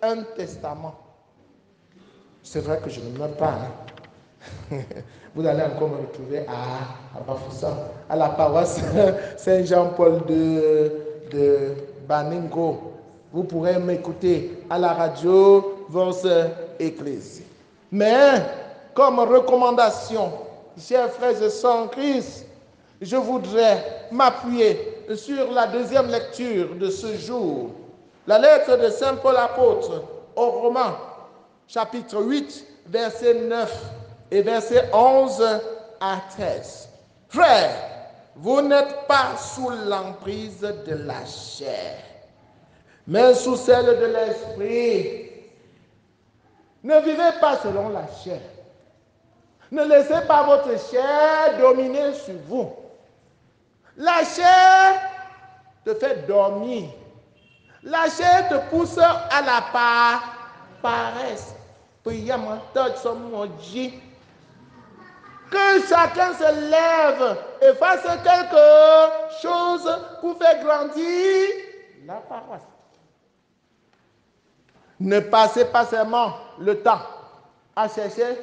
un testament. C'est vrai que je ne meurs pas. Vous allez encore me retrouver à Bafoussam, à la paroisse Saint-Jean-Paul de Baningo. Vous pourrez m'écouter à la radio Vox Ecclésie. Mais, comme recommandation, chers frères et sœurs en Christ, je voudrais m'appuyer sur la deuxième lecture de ce jour, la lettre de Saint Paul apôtre aux Romains, chapitre 8, verset 9 et verset 11 à 13. Frères, vous n'êtes pas sous l'emprise de la chair, mais sous celle de l'esprit. Ne vivez pas selon la chair. Ne laissez pas votre chair dominer sur vous. La chair te fait dormir. La chair te pousse à la paresse. Que chacun se lève et fasse quelque chose pour faire grandir la paroisse. Ne passez pas seulement le temps à chercher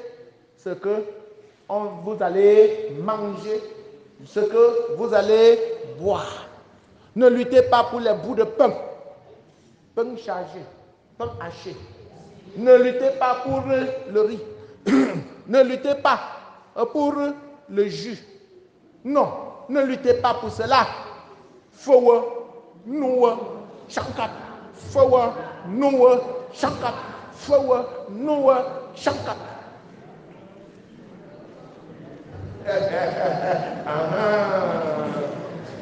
ce que vous allez manger, ce que vous allez boire. Ne luttez pas pour les bouts de pain chargé, pain haché. Ne luttez pas pour le riz. Ne luttez pas pour le jus. Non, ne luttez pas pour cela. Faut nous chankat. Faut nous chankat. Faut nous chankat.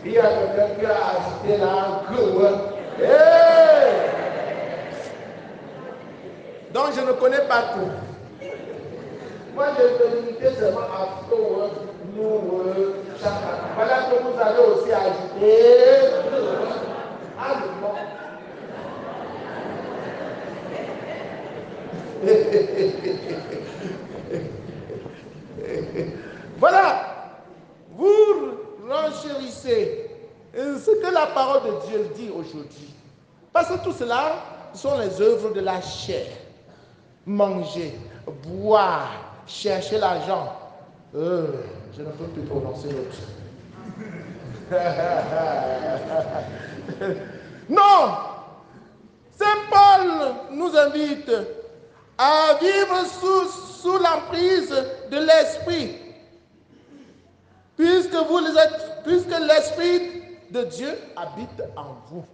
Il y a quelqu'un qui a ajouté là que donc je ne connais pas tout. Moi je vais limiter seulement à Flo, nous, chacun. Voilà que vous allez aussi ajouter allemand. Voilà, vous renchérissez ce que la parole de Dieu dit aujourd'hui. Parce que tout cela sont les œuvres de la chair. Manger, boire, chercher l'argent. Je ne peux plus prononcer l'autre. Non! Saint Paul nous invite à vivre sous l'emprise de l'Esprit. Puisque l'Esprit de Dieu habite en vous.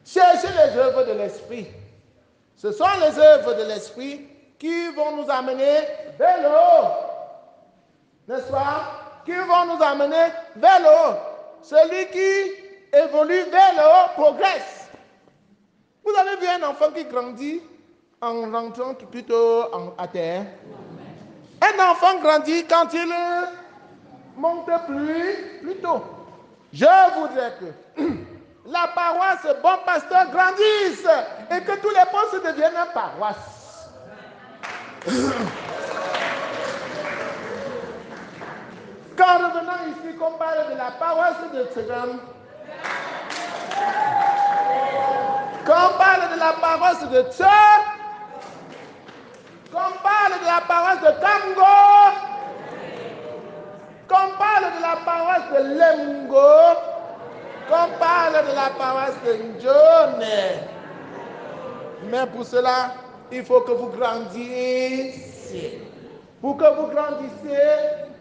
Cherchez les œuvres de l'Esprit. Ce sont les œuvres de l'Esprit qui vont nous amener vers le haut. N'est-ce pas? Qui vont nous amener vers le haut. Celui qui évolue vers le haut progresse. Vous avez vu un enfant qui grandit en rentrant plutôt à terre. Un enfant grandit quand il monte plus tôt. Je voudrais que la paroisse Bon Pasteur grandisse et que tous les postes deviennent une paroisse. Quand revenons ici, qu'on parle de la paroisse de Tsegan, quand on parle de la paroisse de Tse, qu'on parle de la paroisse de Kango, qu'on parle de la paroisse de Lemgo, qu'on parle de la paroisse de Njone. Mais pour cela, il faut que vous grandissiez. Pour que vous grandissiez,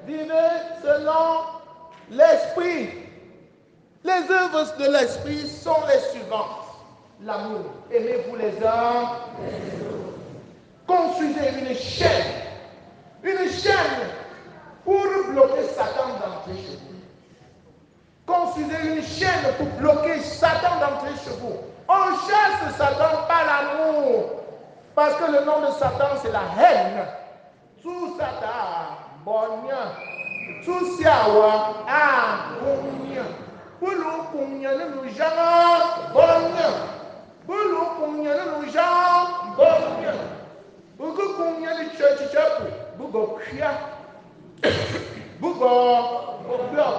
vivez selon l'esprit. Les œuvres de l'esprit sont les suivantes. L'amour, aimez-vous les uns les autres. Construisez une chaîne pour bloquer Satan d'entrer chez vous. Construisez une chaîne pour bloquer Satan d'entrer chez vous. On chasse Satan par l'amour, parce que le nom de Satan c'est la haine. Sous Satan, bonien, sous Siawa, bonien. Boulou Kounia le Jean, bonien. Boulou Kounia le Jean, bonien. Bougou Kounia le Tchèche, Bougou Kia, Bougou Kia.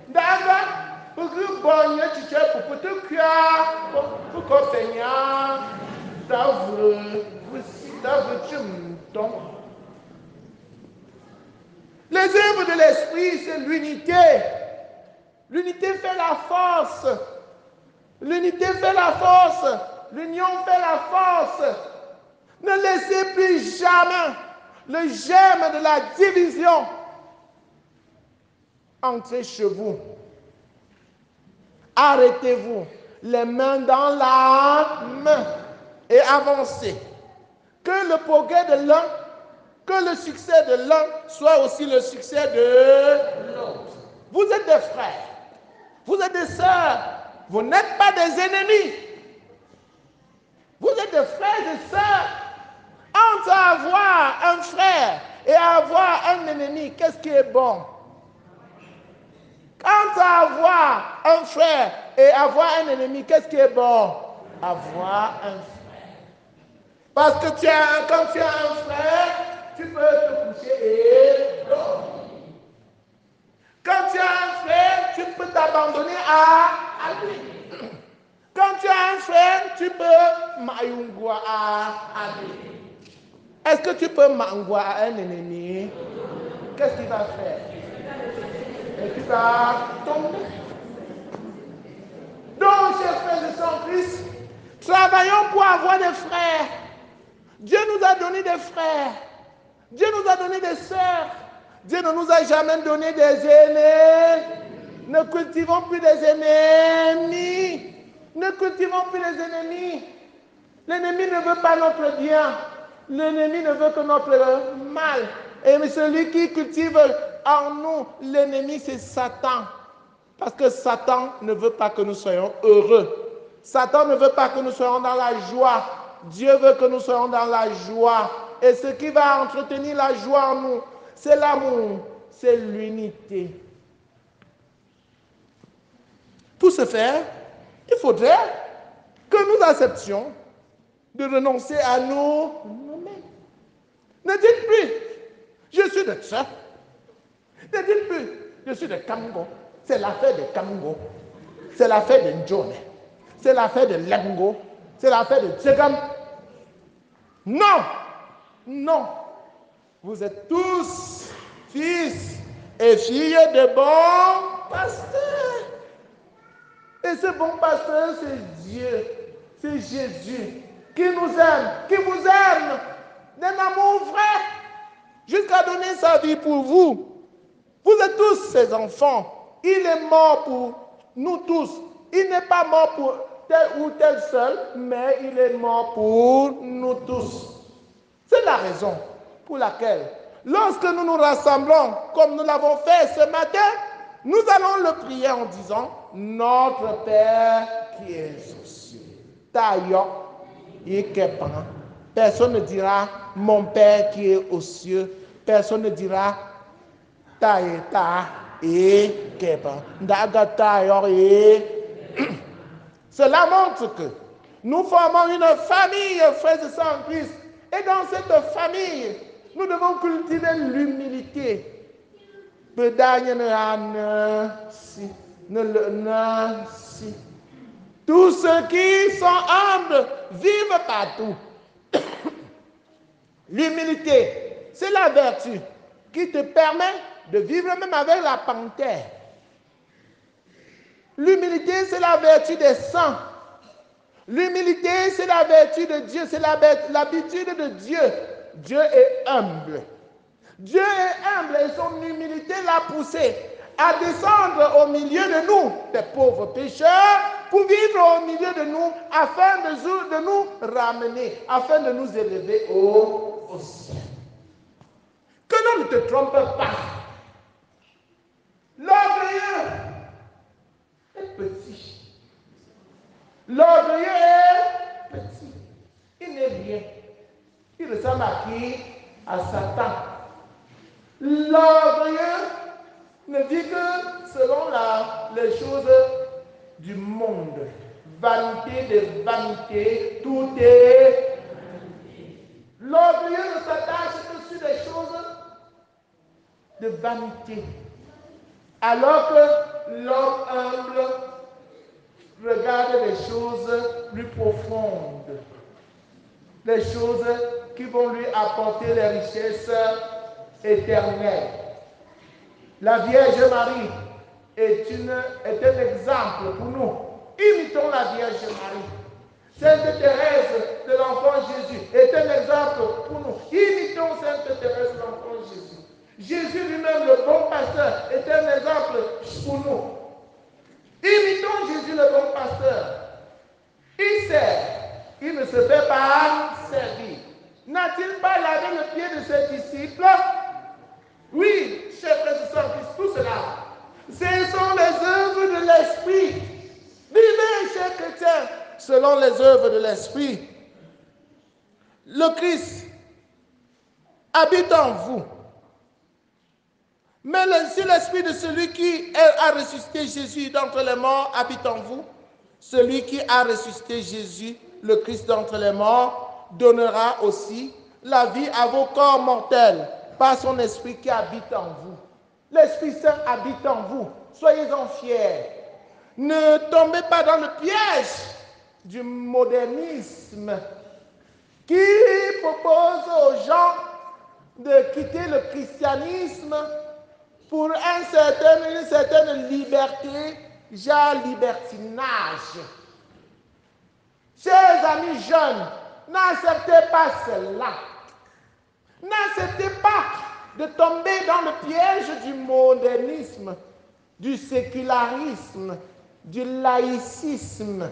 Daga, Bougou Bonnia Tchèche, pour tout Kia, pour faire Seigneur, les œuvres de l'esprit, c'est l'unité. L'unité fait la force. L'unité fait la force. L'union fait la force. Ne laissez plus jamais le germe de la division entrer chez vous. Arrêtez-vous, les mains dans la main et avancez. Que le progrès de l'un, que le succès de l'un soit aussi le succès de l'autre. Vous êtes des frères, vous êtes des sœurs, vous n'êtes pas des ennemis. Vous êtes des frères et des sœurs. Entre avoir un frère et avoir un ennemi, qu'est-ce qui est bon? Entre avoir un frère et avoir un ennemi, qu'est-ce qui est bon? Avoir un frère. Parce que quand tu as un frère, tu peux te coucher et dormir. Quand tu as un frère, tu peux t'abandonner à lui. Quand tu as un frère, tu peux maïungwa à lui. Est-ce que tu peux maïungwa à un ennemi? Qu'est-ce qu'il va faire? Et tu vas tomber. Donc, chers frères et sœurs en Christ, travaillons pour avoir des frères. Dieu nous a donné des frères. Dieu nous a donné des sœurs. Dieu ne nous a jamais donné des ennemis. Ne cultivons plus des ennemis. Ne cultivons plus les ennemis. L'ennemi ne veut pas notre bien. L'ennemi ne veut que notre mal. Et celui qui cultive en nous l'ennemi, c'est Satan. Parce que Satan ne veut pas que nous soyons heureux. Satan ne veut pas que nous soyons dans la joie. Dieu veut que nous soyons dans la joie. Et ce qui va entretenir la joie en nous, c'est l'amour, c'est l'unité. Pour ce faire, il faudrait que nous acceptions de renoncer à nous-mêmes. Ne dites plus, je suis de ça. Ne dites plus, je suis de Kamungo. C'est l'affaire de Kamungo. C'est l'affaire de Njone. C'est l'affaire de Lengo. C'est l'affaire de Tchegam. Non, non. Vous êtes tous fils et filles de bons pasteurs. Et ce bon pasteur, c'est Dieu. C'est Jésus qui nous aime, qui vous aime d'un amour vrai, jusqu'à donner sa vie pour vous. Vous êtes tous ses enfants. Il est mort pour nous tous. Il n'est pas mort pour tel ou tel seul, mais il est mort pour nous tous. C'est la raison pour laquelle, lorsque nous nous rassemblons, comme nous l'avons fait ce matin, nous allons le prier en disant, notre Père qui est aux cieux. Taïo, personne ne dira, mon Père qui est aux cieux. Personne ne dira, Taïta et Kepa. Cela montre que nous formons une famille, frères et sœurs en Christ. Et dans cette famille, nous devons cultiver l'humilité. Tous ceux qui sont humbles vivent partout. L'humilité, c'est la vertu qui te permet de vivre même avec la panthère. L'humilité, c'est la vertu des saints. L'humilité, c'est la vertu de Dieu, c'est l'habitude de Dieu. Dieu est humble. Dieu est humble et son humilité l'a poussé à descendre au milieu de nous, des pauvres pécheurs, pour vivre au milieu de nous, afin de nous ramener, afin de nous élever au ciel. Que l'on ne te trompe pas. L'orgueilleux est petit. L'orgueilleux est petit. Il n'est rien. Il ressemble à qui? À Satan. L'orgueilleux ne vit que selon les choses du monde. Vanité de vanité, tout est vanité. L'orgueilleux ne s'attache que sur des choses de vanité. Alors que l'homme humble regarde les choses plus profondes, les choses qui vont lui apporter les richesses éternelles. La Vierge Marie est un exemple pour nous. Imitons la Vierge Marie. Sainte Thérèse de l'Enfant Jésus est un exemple pour nous. Imitons Sainte Thérèse de l'Enfant Jésus. Jésus lui-même, le bon pasteur, est un exemple pour nous. Imitons Jésus, le bon pasteur. Il sert, il ne se fait pas servir. N'a-t-il pas lavé le pied de ses disciples? Oui, chers frères et sœurs, tout cela, ce sont les œuvres de l'Esprit. Vivez, chers chrétiens, selon les œuvres de l'Esprit. Le Christ habite en vous. Mais si l'Esprit de celui qui a ressuscité Jésus d'entre les morts habite en vous, celui qui a ressuscité Jésus, le Christ d'entre les morts, donnera aussi la vie à vos corps mortels par son Esprit qui habite en vous. L'Esprit Saint habite en vous. Soyez-en fiers. Ne tombez pas dans le piège du modernisme qui propose aux gens de quitter le christianisme pour une certaine liberté, genre libertinage. Chers amis jeunes, n'acceptez pas cela. N'acceptez pas de tomber dans le piège du modernisme, du sécularisme, du laïcisme.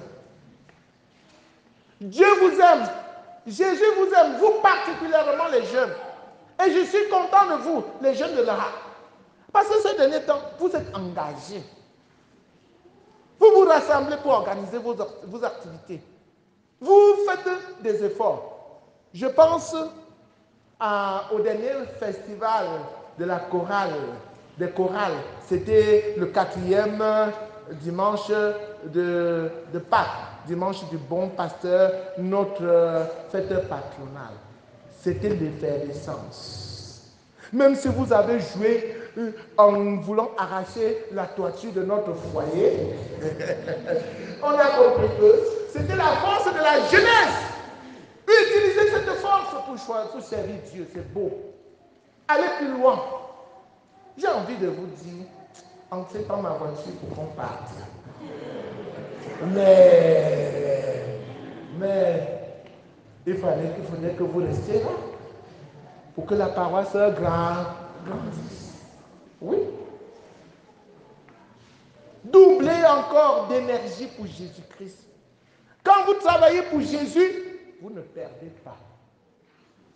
Dieu vous aime. Jésus vous aime, vous particulièrement les jeunes. Et je suis content de vous, les jeunes de l'Ara. Parce que ces derniers temps, vous êtes engagés. Vous vous rassemblez pour organiser vos activités. Vous faites des efforts. Je pense au dernier festival de la chorale, des chorales. C'était le 4e dimanche de Pâques, dimanche du bon pasteur, notre fête patronale. C'était l'effervescence. Même si vous avez joué en voulant arracher la toiture de notre foyer, on a compris que c'était la force de la jeunesse. Utilisez cette force pour servir Dieu, c'est beau. Allez plus loin. J'ai envie de vous dire, entrez dans ma voiture pour qu'on parte. Mais il faudrait que vous restiez là pour que la paroisse grandisse. Oui. Doublez encore d'énergie pour Jésus-Christ. Quand vous travaillez pour Jésus, vous ne perdez pas.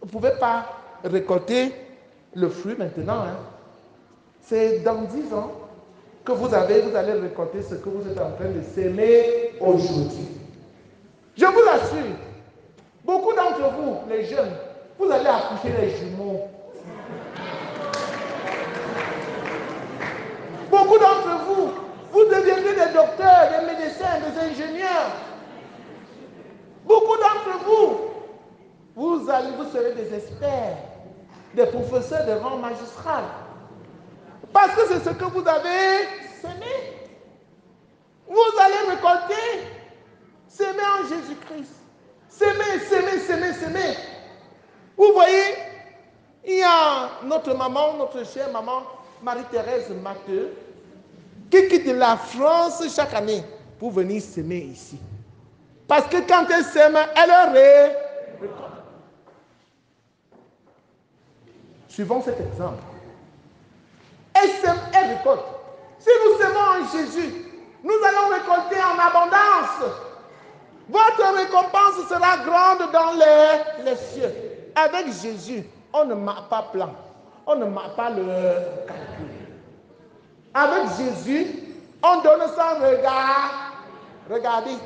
Vous ne pouvez pas récolter le fruit maintenant. Hein. C'est dans 10 ans que vous allez récolter ce que vous êtes en train de s'aimer aujourd'hui. Je vous assure, beaucoup d'entre vous, les jeunes, vous allez accoucher les jumeaux. Beaucoup d'entre vous, vous deviendrez des docteurs, des médecins, des ingénieurs. Beaucoup d'entre vous, vous serez des experts, des professeurs de rang magistral. Parce que c'est ce que vous avez semé. Vous allez récolter, s'aimer en Jésus-Christ. S'aimer. Vous voyez, il y a notre maman, notre chère maman, Marie-Thérèse Matteux, qui quitte la France chaque année pour venir s'aimer ici. Parce que quand elle sème, elle récolte. Suivons cet exemple. Elle sème, elle récolte. Si nous semons en Jésus, nous allons récolter en abondance. Votre récompense sera grande dans les cieux. Avec Jésus, on ne marque pas plan. On ne marque pas le calcul. Avec Jésus, on donne sans regard. Regardez.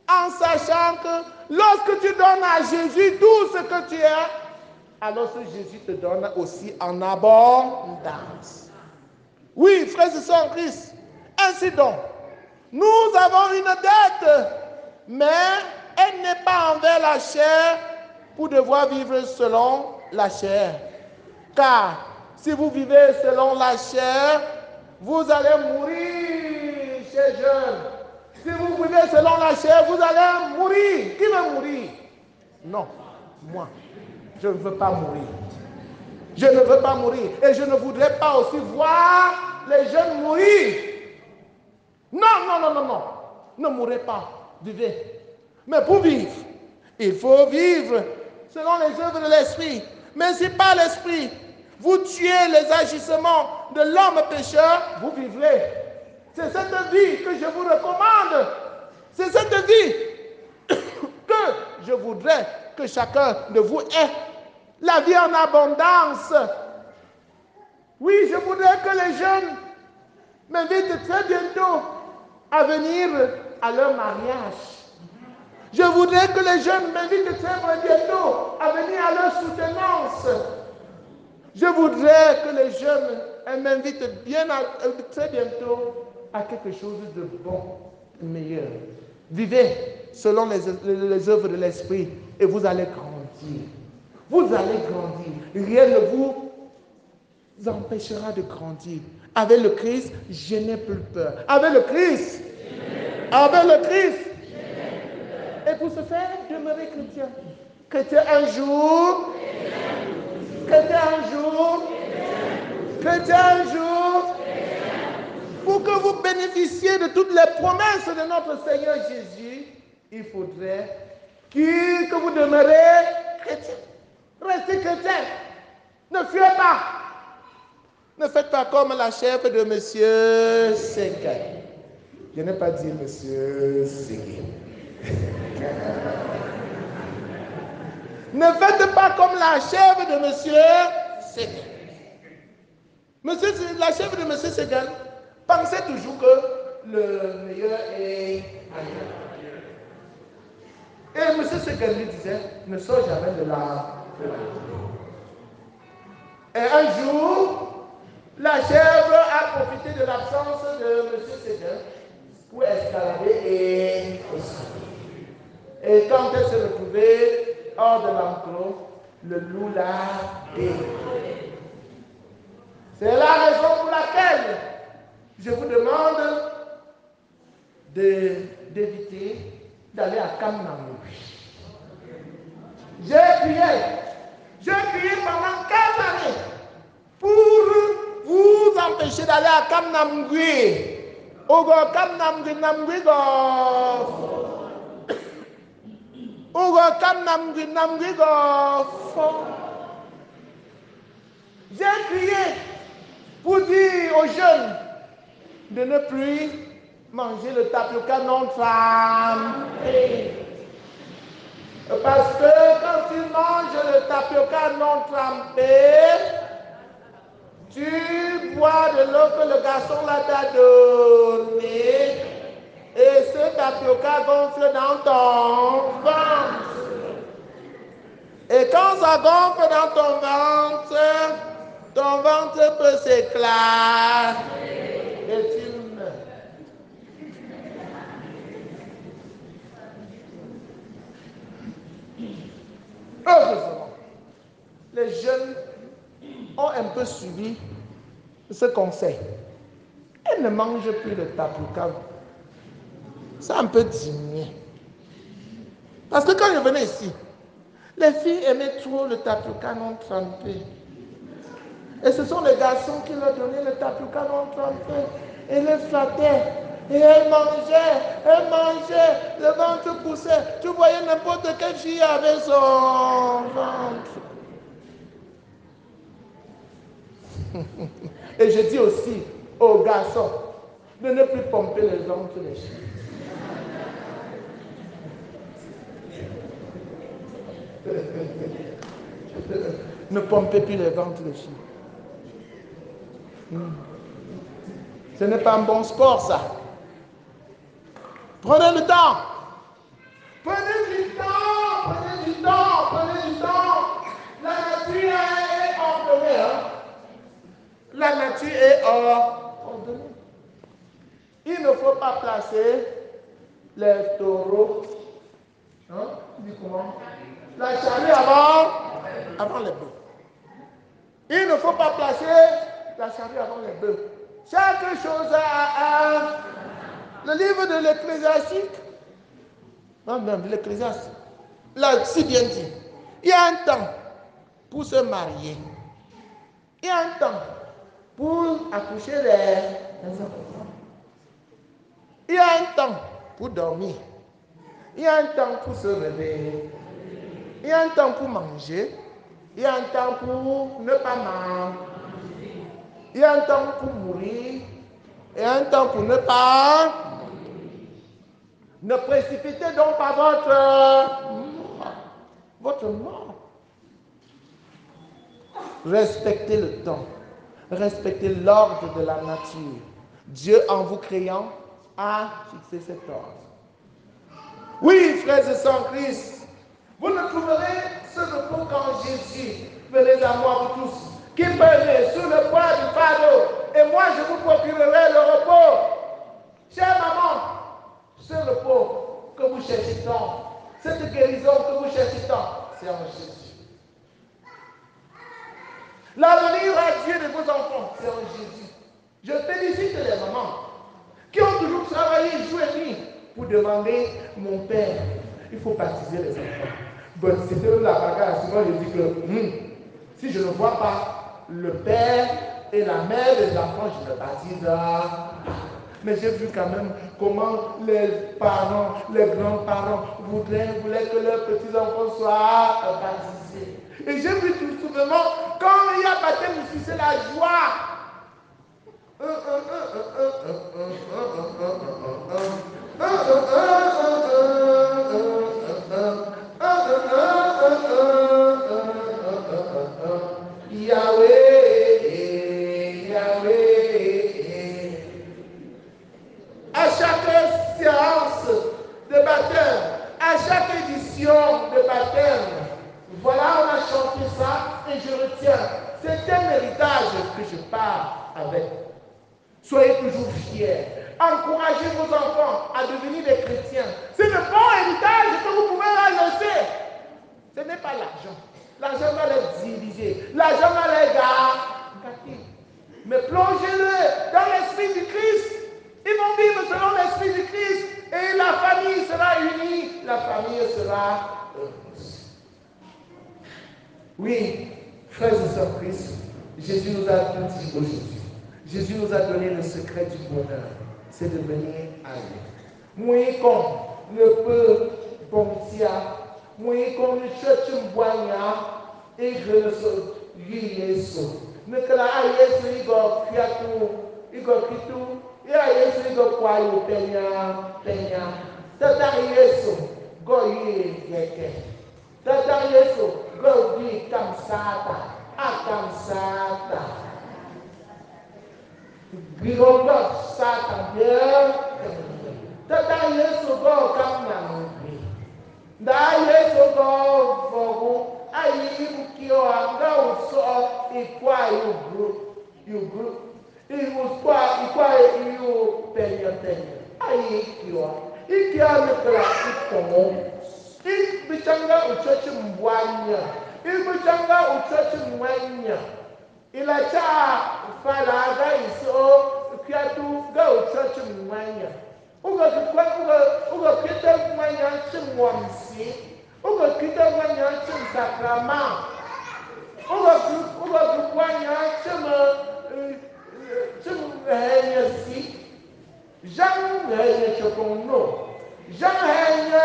En sachant que lorsque tu donnes à Jésus tout ce que tu as, alors que Jésus te donne aussi en abondance. Oui, frères et sœurs en Christ, ainsi donc, nous avons une dette, mais elle n'est pas envers la chair pour devoir vivre selon la chair. Car si vous vivez selon la chair, vous allez mourir, chers jeunes. Si vous vivez selon la chair, vous allez mourir. Qui veut mourir? Non, moi, je ne veux pas mourir. Je ne veux pas mourir. Et je ne voudrais pas aussi voir les jeunes mourir. Non, non, non, non, non. Ne mourrez pas. Vivez. Mais pour vivre, il faut vivre selon les œuvres de l'esprit. Mais si par l'esprit, vous tuez les agissements de l'homme pécheur, vous vivrez. C'est cette vie que je vous recommande. C'est cette vie que je voudrais que chacun de vous ait. La vie en abondance. Oui, je voudrais que les jeunes m'invitent très bientôt à venir à leur mariage. Je voudrais que les jeunes m'invitent très bientôt à venir à leur soutenance. Je voudrais que les jeunes m'invitent très bientôt à quelque chose de bon, de meilleur. Vivez selon les œuvres de l'esprit et vous allez grandir. Vous allez grandir. Rien ne vous empêchera de grandir. Avec le Christ, je n'ai plus peur. Avec le Christ, et pour ce faire, demeurez chrétien. Chrétien un jour, chrétien un jour, chrétien un jour, pour que vous bénéficiez de toutes les promesses de notre Seigneur Jésus, il faudrait que vous demeurez chrétien. Restez chrétien. Ne fuyez pas. Ne faites pas comme la chef de M. Séguin. Je n'ai pas dit M. Séguin. Ne faites pas comme la chef de M. Séguin. La chef de M. Séguin pensait toujours que le meilleur est ailleurs. Et M. Séguin lui disait, ne sors jamais de la... Et un jour, la chèvre a profité de l'absence de M. Séguin pour escalader et quand elle s'est retrouvée hors de l'enclos, le loup l'a dévoré. C'est la raison pour laquelle je vous demande d'éviter d'aller à Kamnamou. J'ai prié pendant 15 années pour vous empêcher d'aller à Kamnamgui. Ogo Kamnamgui Namgui go. Ogo Kamnamgui Namgui go. J'ai crié pour dire aux jeunes de ne plus manger le tapioca non trempé. Parce que quand tu manges le tapioca non trempé, tu bois de l'eau que le garçon t'a donnée et ce tapioca gonfle dans ton ventre. Et quand ça gonfle dans ton ventre peut s'éclater et tu meurs. Heureusement, les jeunes ont un peu suivi ce conseil. Elles ne mangent plus le tapioca. Ça a un peu diminué. Parce que quand je venais ici, les filles aimaient trop le tapioca non trempé. Et ce sont les garçons qui leur donnaient le tapioca non trempé et les flattaient. Et elles mangeaient, le ventre poussait. Tu voyais n'importe quelle fille avec son ventre. Et je dis aussi aux garçons de ne plus pomper les ventres des filles. Ne pompez plus les ventres des filles. Ce n'est pas un bon sport, ça. Prenez le temps. Prenez du temps. Prenez du temps. Prenez du temps. La nature est ordonnée. Hein? La nature est ordonnée. Il ne faut pas placer les taureaux. Hein? Tu dis comment? La charrue avant les bœufs. Il ne faut pas placer la charrue avant les bœufs. Chaque chose a Le livre de l'Ecclésiastique, non, non, de l'Ecclésiaste, là, si bien dit, il y a un temps pour se marier. Il y a un temps pour accoucher les enfants. Il y a un temps pour dormir. Il y a un temps pour se réveiller. Il y a un temps pour manger. Il y a un temps pour ne pas manger. Il y a un temps pour mourir. Il y a un temps pour ne pas. Ne précipitez donc pas votre mort. Respectez le temps. Respectez l'ordre de la nature. Dieu, en vous créant, a fixé cet ordre. Oui, frères et sœurs en Christ, vous ne trouverez ce repos qu'en Jésus. Venez à moi, vous tous, qui prenez sous le poids du fardeau, et moi je vous procurerai le repos. Chère maman, ce repos que vous cherchez tant, cette guérison que vous cherchez tant, c'est en Jésus. L'avenir à Dieu de vos enfants, c'est en Jésus. Je félicite les mamans qui ont toujours travaillé jour et nuit pour demander, mon père, il faut baptiser les enfants. Bon, c'était la bagarre. Souvent, je dis que si je ne vois pas le père et la mère des enfants, je ne baptise pas. Mais j'ai vu quand même comment les parents, les grands-parents voulaient que leurs petits-enfants soient baptisés. Et j'ai vu tout simplement, quand il y a baptême ici, c'est la joie. Yahweh, Yahweh. À chaque séance de baptême, à chaque édition de baptême, voilà, on a chanté ça et je retiens. C'est un héritage que je pars avec. Soyez toujours fiers. Encouragez vos enfants à devenir des chrétiens. C'est le bon héritage que vous pouvez leur laisser. Ce n'est pas l'argent. L'argent va les diviser. L'argent va les gâter. Mais plongez-le dans l'esprit du Christ. Ils vont vivre selon l'esprit du Christ. Et la famille sera unie. La famille sera heureuse. Oui, frères et sœurs Christ, Jésus nous a tout dit aujourd'hui. Jésus nous a donné le secret du bonheur. C'est de venir à lui. Moi, comme ne peut bontia, moi, comme ne cherche un boignard, et je ne sais Yesu. Ne que la Yesu, il va faire tout, il va faire tout, et Yesu, il va quoi, il peignard. Tata Yesu, go yeke. Tata Yesu, go di kamsata, akamsata. Biroga Satan bien. Tata Yesu go kam na mbi. Da Yesu go fogu ayi kio anga uso ikwa you group. Iwu ikwa you penya. Ayi kio. Ikia mekla ikomo. Bichanga uchochi mbwanya. Bichanga uchochi mwanya. Ilacha falaga iso kiatu ga uchochi mwanya. Uga kita mwanya chimwamsi. Uga kita mwanya chimsakrama. Uga mwanya chimhenyasi. Jang henya chokono. Jang henya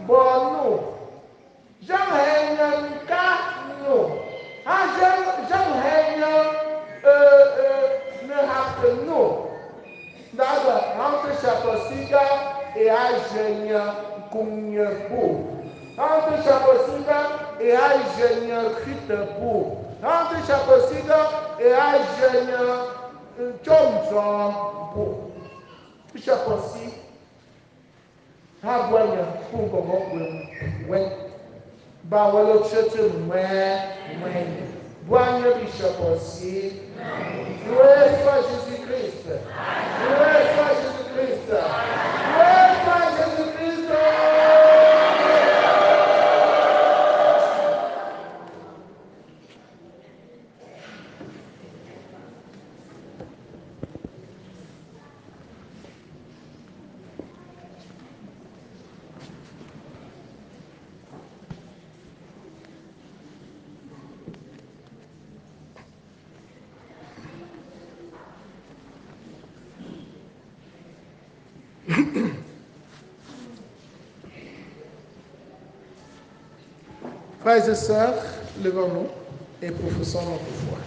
bono. Jang henya nkano. Jang henya ne hapeno. Daga entre Chaposiga et Agenia Kunyepo. Entre Chaposiga et Agenia Kritepo. Entre Chaposiga et Agenia Chomchompo. Chaposi Hagwanya Kungo Wen. Bawalo Church Mwen. Boigne Bishop aussi. Loué soit Jésus-Christ. Loué soit Jésus-Christ. Loué soit Jésus-Christ. Frères et sœurs, levons-nous et professons notre foi.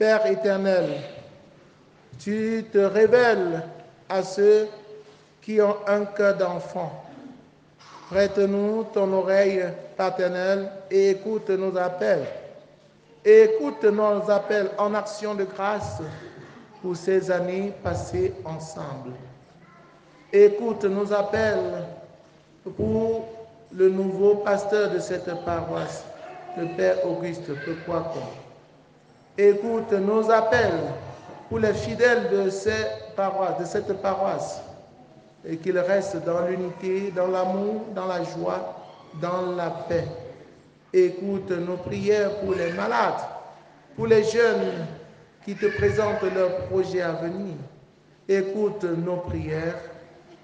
Père éternel, tu te révèles à ceux qui ont un cœur d'enfant. Prête-nous ton oreille paternelle et écoute nos appels. Écoute nos appels en action de grâce pour ces années passées ensemble. Écoute nos appels pour le nouveau pasteur de cette paroisse, le Père Auguste Pequako. Écoute nos appels pour les fidèles de cette paroisse, et qu'ils restent dans l'unité, dans l'amour, dans la joie, dans la paix. Écoute nos prières pour les malades, pour les jeunes qui te présentent leurs projets à venir. Écoute nos prières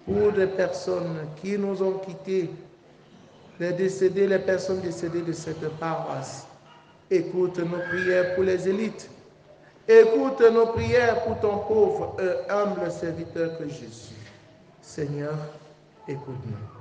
pour des personnes qui nous ont quittés, les personnes décédées de cette paroisse. Écoute nos prières pour les élites. Écoute nos prières pour ton pauvre et humble serviteur que je suis. Seigneur, écoute-nous.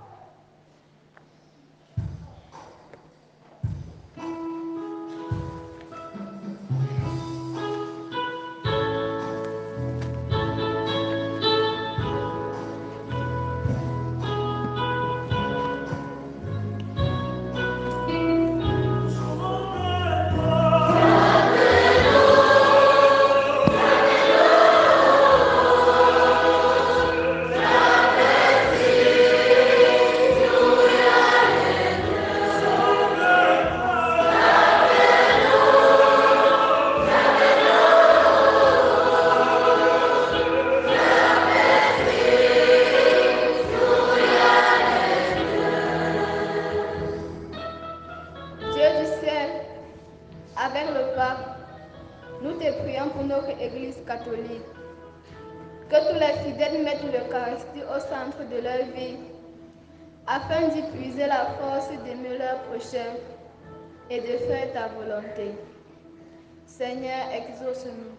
Catholique. Que tous les fidèles mettent l'Eucharistie au centre de leur vie, afin d'y puiser la force d'aimer leur prochain et de faire ta volonté. Seigneur, exauce-nous.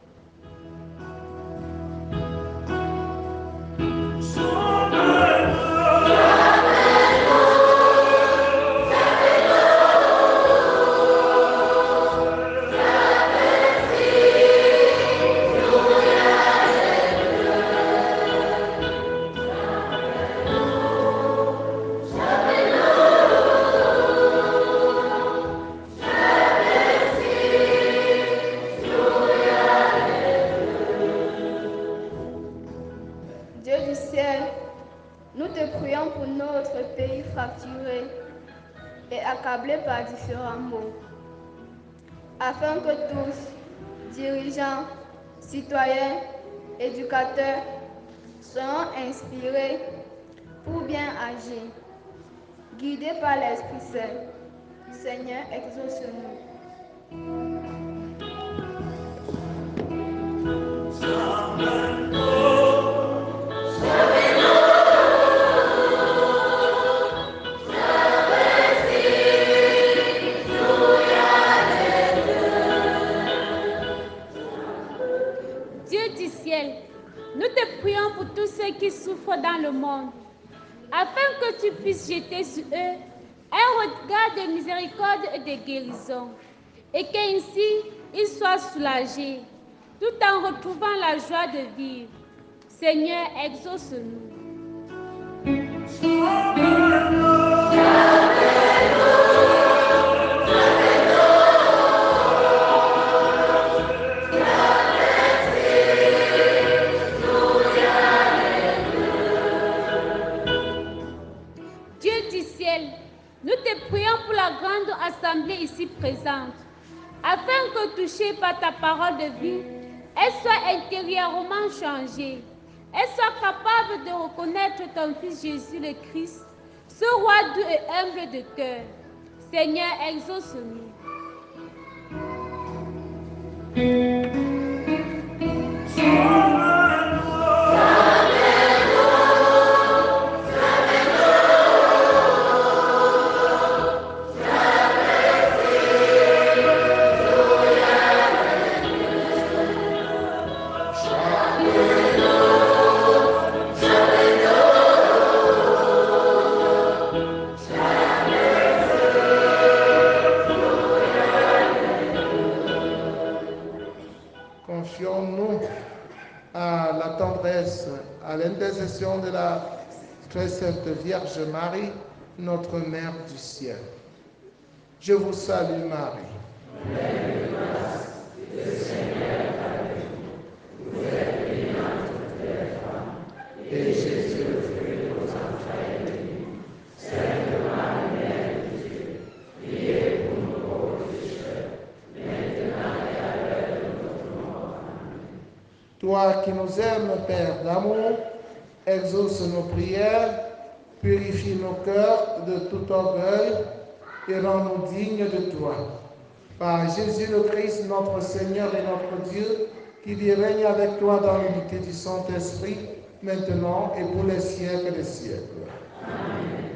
Accablés par différents maux, afin que tous, dirigeants, citoyens, éducateurs, soient inspirés pour bien agir, guidés par l'Esprit Saint. Seigneur, exauce-nous. Qui souffrent dans le monde, afin que tu puisses jeter sur eux un regard de miséricorde et de guérison, et qu'ainsi ils soient soulagés, tout en retrouvant la joie de vivre. Seigneur, exauce-nous. Nous te prions pour la grande assemblée ici présente, afin que, touchée par ta parole de vie, elle soit intérieurement changée, elle soit capable de reconnaître ton Fils Jésus le Christ, ce roi doux et humble de cœur. Seigneur, exauce-nous. adresse à l'intercession de la très sainte Vierge Marie, notre Mère du ciel. Je vous salue Marie. Pleine de grâce, le Seigneur est avec vous. Vous êtes bénie entre toutes les femmes, et Jésus, le fruit de vos entrailles, est béni. Sainte Marie, Mère de Dieu, priez pour nous pauvres pécheurs, maintenant et à l'heure de notre mort. Amen. Toi qui nous aimes, Père d'amour, exauce nos prières, purifie nos cœurs de tout orgueil et rends-nous dignes de toi. Par Jésus le Christ, notre Seigneur et notre Dieu, qui vit et règne avec toi dans l'unité du Saint-Esprit, maintenant et pour les siècles des siècles. Amen.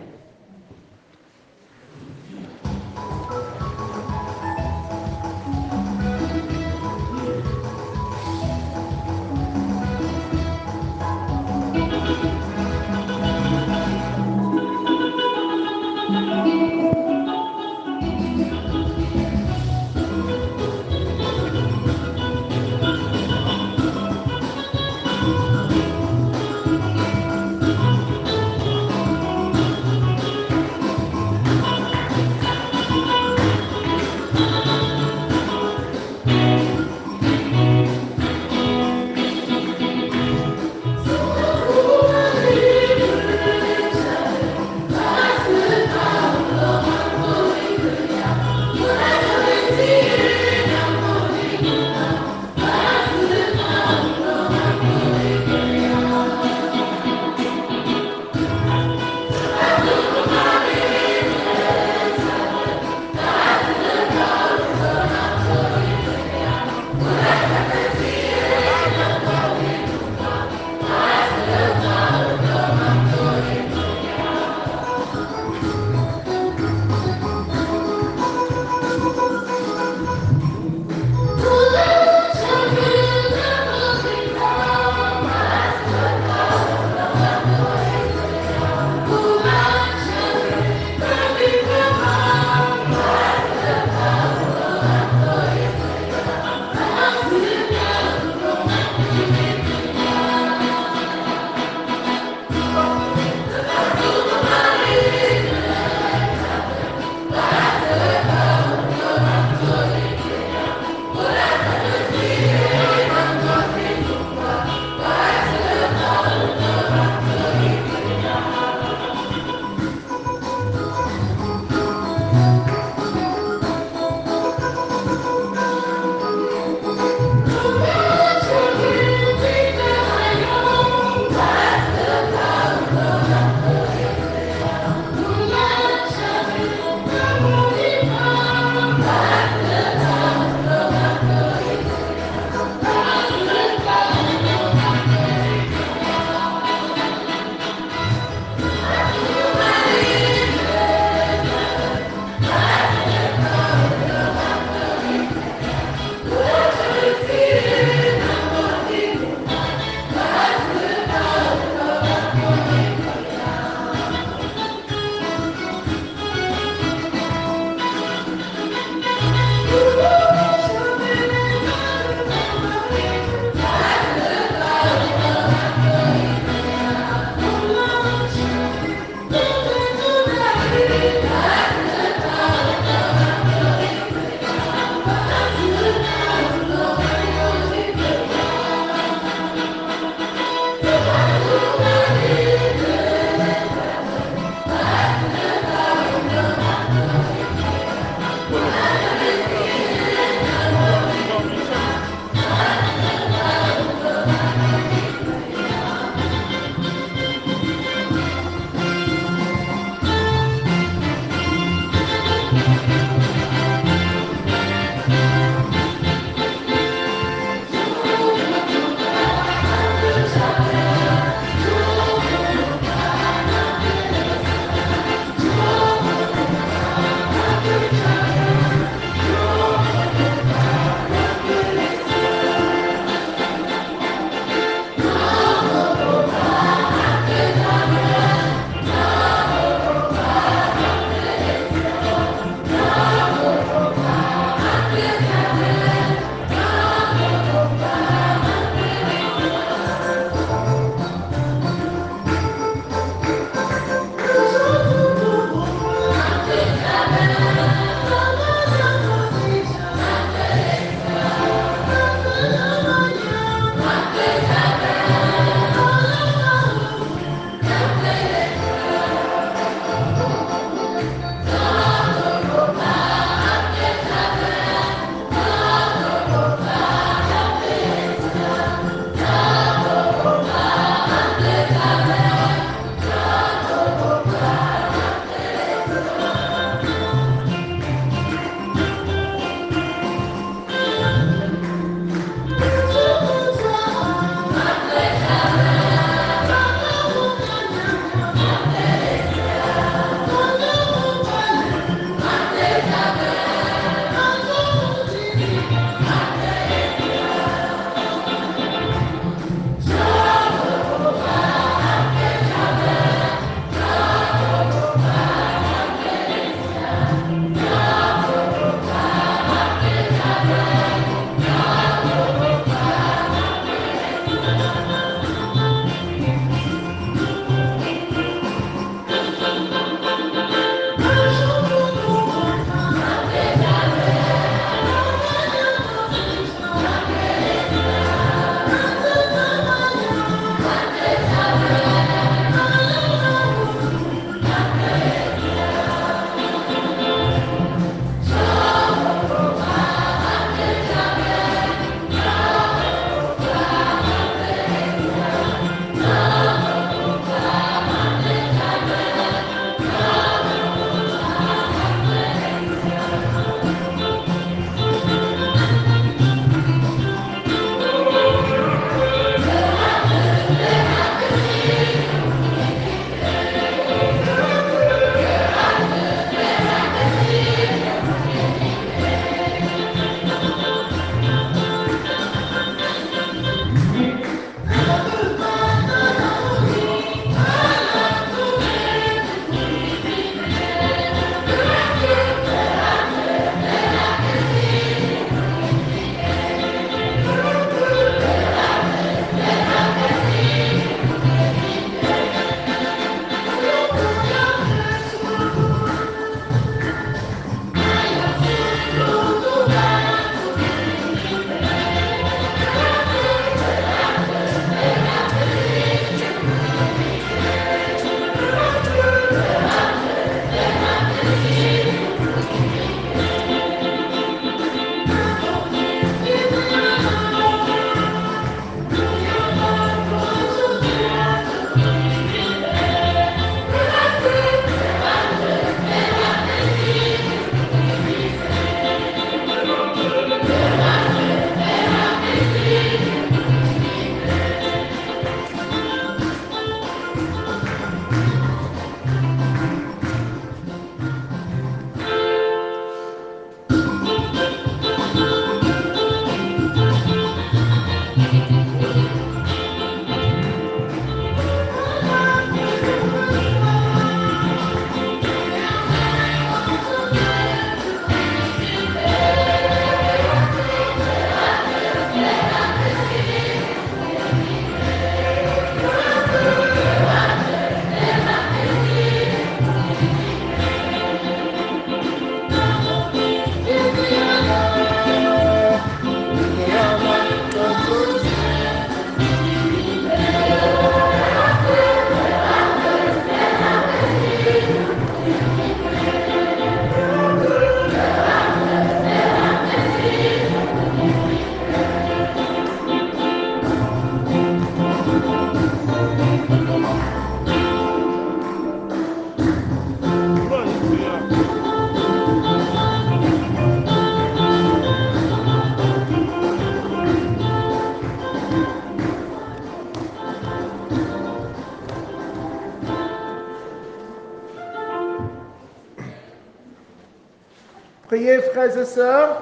Priez, frères et sœurs,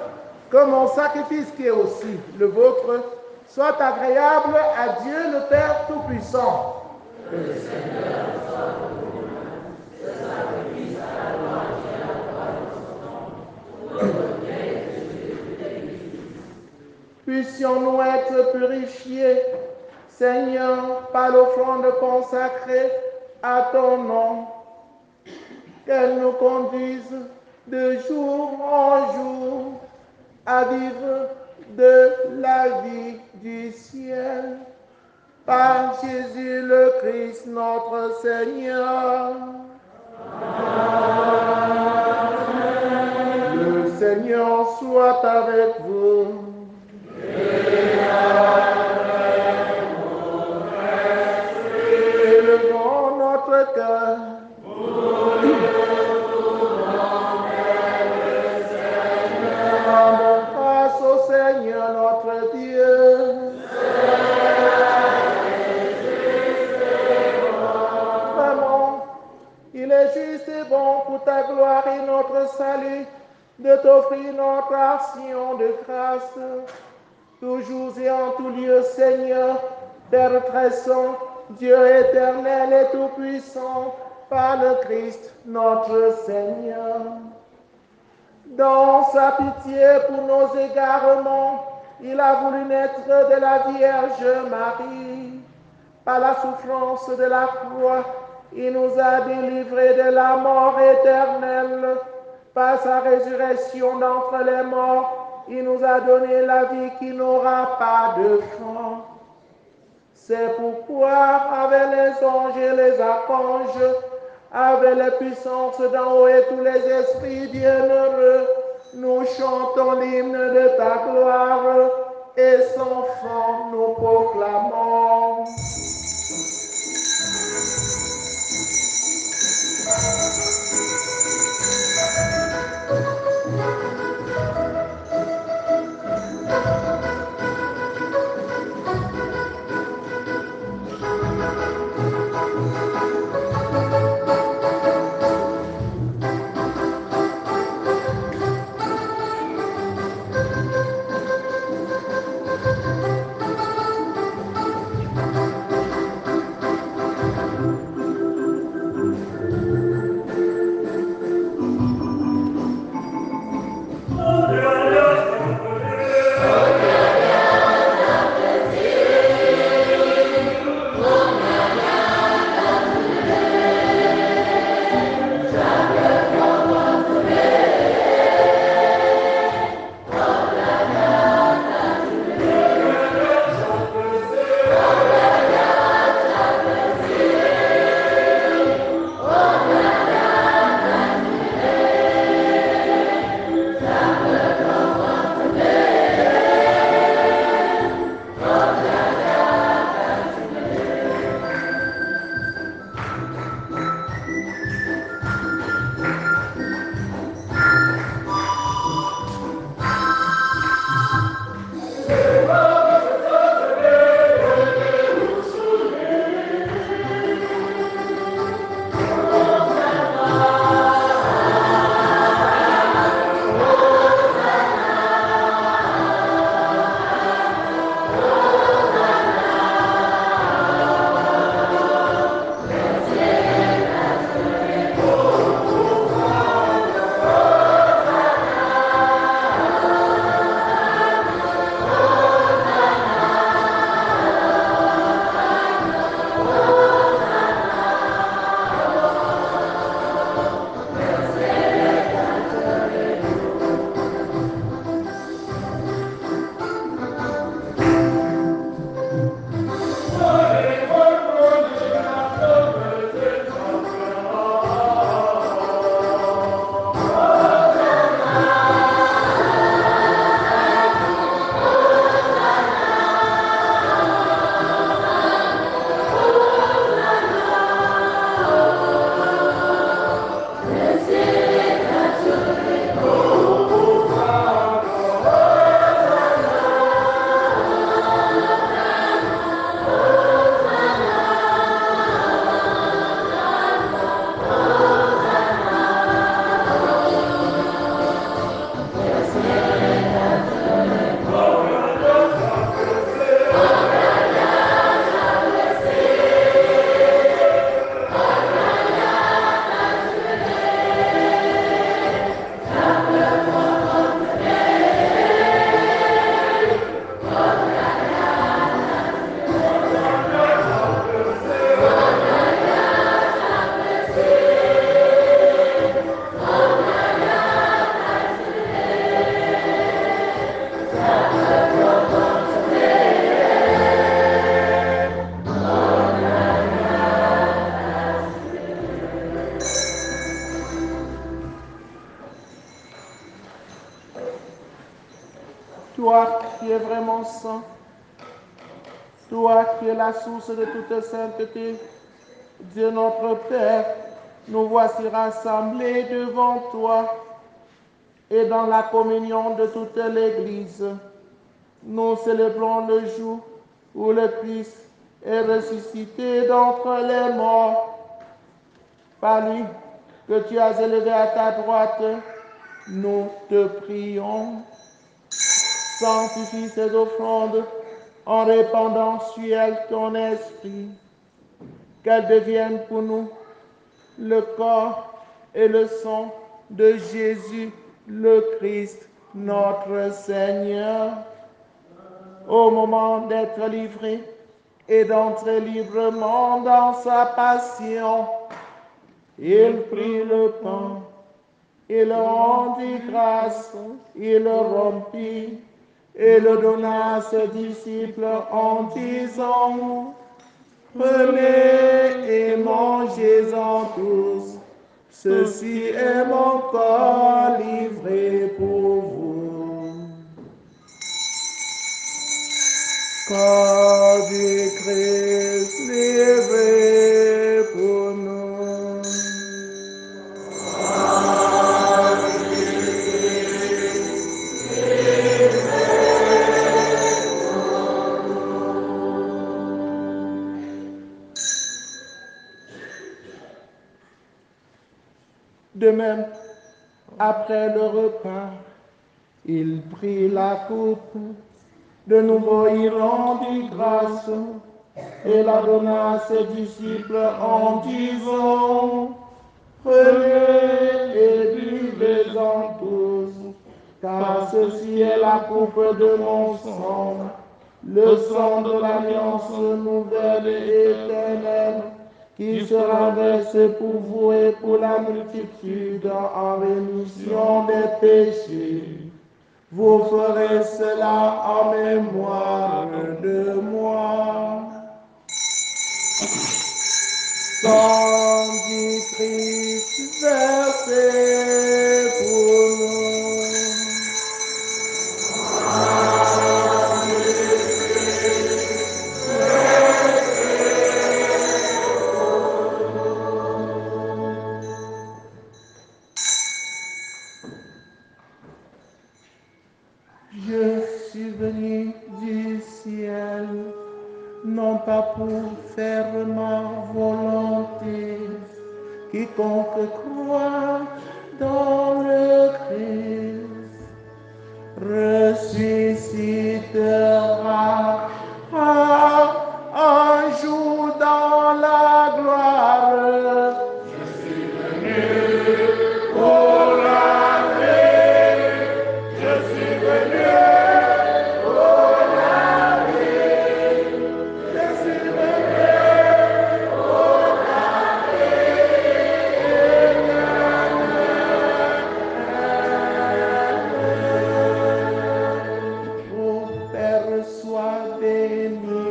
que mon sacrifice qui est aussi le vôtre soit agréable à Dieu le Père Tout-Puissant. Que le Seigneur soit pour nous, ce sacrifice à la gloire et à la gloire de son nom, pour le bien de l'Église. Puissions-nous être purifiés, Seigneur, par l'offrande consacrée à ton nom, qu'elle nous conduise de jour en jour à vivre de la vie du ciel. Par Jésus le Christ, notre Seigneur. Amen. Le Seigneur soit avec vous. Et avec mon esprit. Élevons notre cœur. Rendons grâce au Seigneur notre Dieu. Vraiment, il est juste et bon pour ta gloire et notre salut de t'offrir notre action de grâce. Toujours et en tout lieu, Seigneur, Père très saint, Dieu éternel et tout-puissant, par le Christ notre Seigneur. Dans sa pitié pour nos égarements, il a voulu naître de la Vierge Marie. Par la souffrance de la croix, il nous a délivrés de la mort éternelle. Par sa résurrection d'entre les morts, il nous a donné la vie qui n'aura pas de fin. C'est pourquoi, avec les anges et les archanges, avec les puissances d'en haut et tous les esprits bienheureux, nous chantons l'hymne de ta gloire et sans fin nous proclamons. toi qui es vraiment saint, toi qui es la source de toute sainteté, Dieu notre Père, nous voici rassemblés devant toi et dans la communion de toute l'Église. Nous célébrons le jour où le Christ est ressuscité d'entre les morts. Par lui que tu as élevé à ta droite, nous te prions. Sanctifie ces offrandes en répandant sur elles ton esprit, qu'elles deviennent pour nous le corps et le sang de Jésus le Christ, notre Seigneur. Au moment d'être livré et d'entrer librement dans sa passion, il prit le pain, il rendit grâce, il le rompit et le donna à ses disciples en disant: prenez et mangez-en tous, ceci est mon corps livré pour vous. Corps du Christ livré pour nous. De même, après le repas, il prit la coupe. De nouveau, il rendit grâce et la donna à ses disciples en disant: prenez et buvez-en tous, car ceci est la coupe de mon sang, le sang de l'alliance nouvelle et éternelle, qui sera versé pour vous et pour la multitude en rémission des péchés. Vous ferez cela en mémoire de moi. Sang du Christ versé pour nous. Je suis venu du ciel, non pas pour faire ma volonté. Quiconque croit dans le Christ ressuscitera un jour dans la gloire. Je suis venu pour la vie. Je suis venu pour la vie. Je suis venu pour la vie. Ô Père, sois béni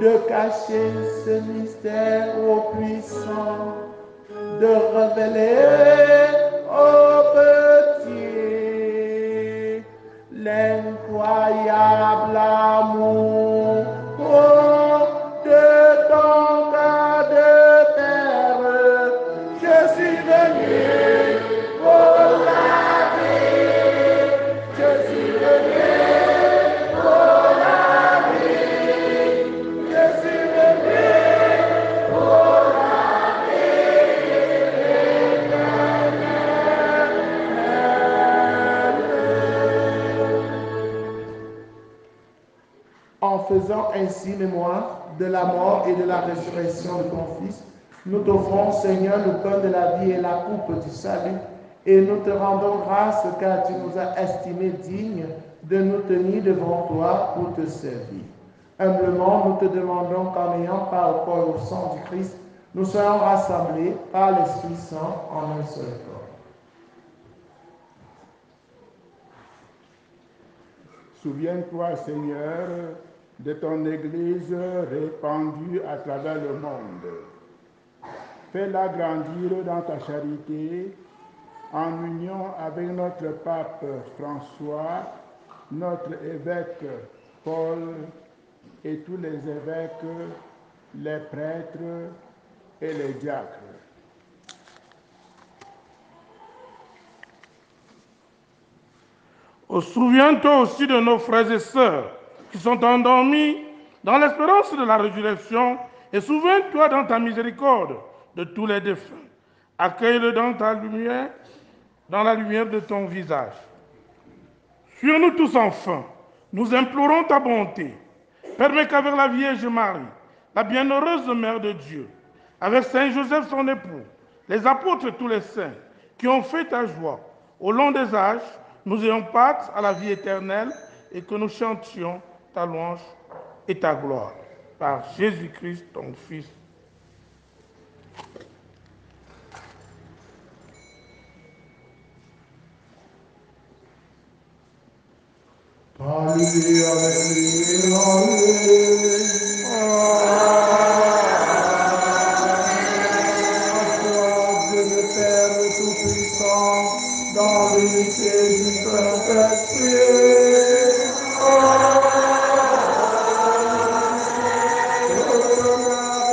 de cacher ce mystère au puissant, de révéler aux petits l'incroyable amour de ton cœur de Père. Je suis venu pour la vie. Je suis venu pour la vie. Je suis venu pour la En faisant ainsi mémoire de la mort et de la résurrection de ton Fils, nous t'offrons, Seigneur, le pain de la vie et la coupe du salut, et nous te rendons grâce car tu nous as estimés dignes de nous tenir devant toi pour te servir. Humblement, nous te demandons qu'en ayant part au corps et au sang du Christ, nous soyons rassemblés par l'Esprit Saint en un seul corps. Souviens-toi, Seigneur, de ton Église répandue à travers le monde. Fais-la grandir dans ta charité, en union avec notre pape François notre évêque Paul et tous les évêques, les prêtres et les diacres. Souviens-toi aussi de nos frères et sœurs qui sont endormis dans l'espérance de la résurrection, et souviens-toi dans ta miséricorde de tous les défunts. Accueille-le dans ta lumière, dans la lumière de ton visage. Sur nous tous enfin, nous implorons ta bonté. Permets qu'avec la Vierge Marie, la bienheureuse Mère de Dieu, avec Saint Joseph son époux, les apôtres et tous les saints qui ont fait ta joie au long des âges, nous ayons part à la vie éternelle et que nous chantions ta louange et ta gloire. Par Jésus-Christ, ton Fils. Alléluia, Dieu le Père Tout-Puissant, dans l'unité du Saint-Esprit.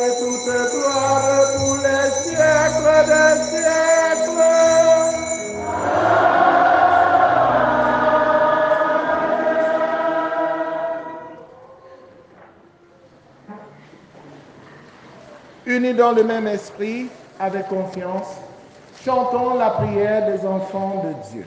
Et toute gloire pour les siècles des siècles. Unis dans le même esprit, avec confiance, chantons la prière des enfants de Dieu.